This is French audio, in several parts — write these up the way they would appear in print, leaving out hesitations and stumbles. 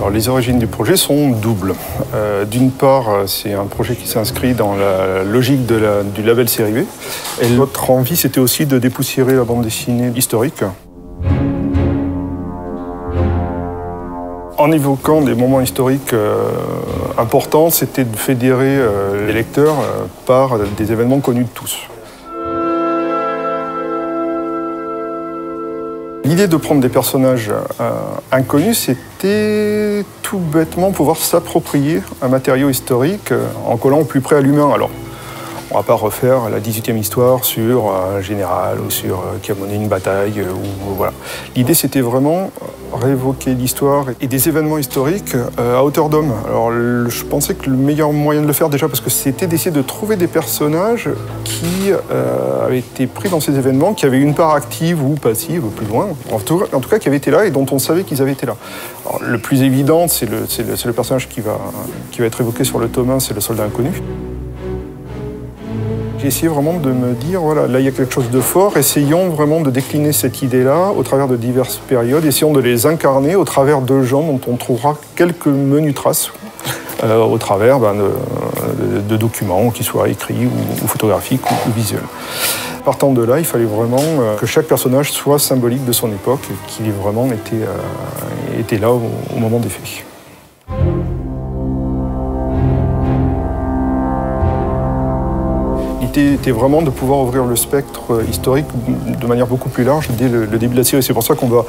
Alors, les origines du projet sont doubles. D'une part, c'est un projet qui s'inscrit dans la logique du label série B. Et l'autre envie, c'était aussi de dépoussiérer la bande dessinée historique. En évoquant des moments historiques importants, c'était de fédérer les lecteurs par des événements connus de tous. L'idée de prendre des personnages inconnus, c'était tout bêtement pouvoir s'approprier un matériau historique en collant au plus près à l'humain. Alors, on ne va pas refaire la 18e histoire sur un général ou sur qui a mené une bataille. Voilà. L'idée, c'était vraiment réévoquer l'histoire et des événements historiques à hauteur d'homme. Alors, je pensais que le meilleur moyen de le faire, déjà, parce que c'était d'essayer de trouver des personnages qui avaient été pris dans ces événements, qui avaient une part active ou passive, plus loin, en tout cas qui avaient été là et dont on savait qu'ils avaient été là. Alors, le plus évident, c'est le personnage qui va être évoqué sur le tome 1, c'est le soldat inconnu. J'ai essayé vraiment de me dire, voilà, là il y a quelque chose de fort, essayons vraiment de décliner cette idée-là au travers de diverses périodes, essayons de les incarner au travers de gens dont on trouvera quelques menues traces au travers de documents, qu'ils soient écrits ou photographiques ou visuels. Partant de là, il fallait vraiment que chaque personnage soit symbolique de son époque, qu'il ait vraiment été là au moment des faits. L'idée était vraiment de pouvoir ouvrir le spectre historique de manière beaucoup plus large dès le début de la série. C'est pour ça qu'on va,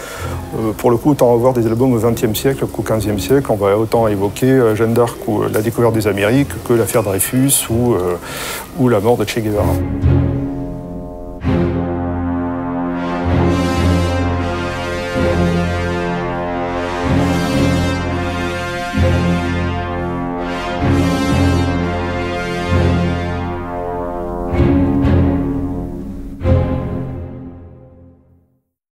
pour le coup, autant avoir des albums au XXe siècle qu'au XVe siècle. On va autant évoquer Jeanne d'Arc ou la découverte des Amériques que l'affaire Dreyfus ou la mort de Che Guevara.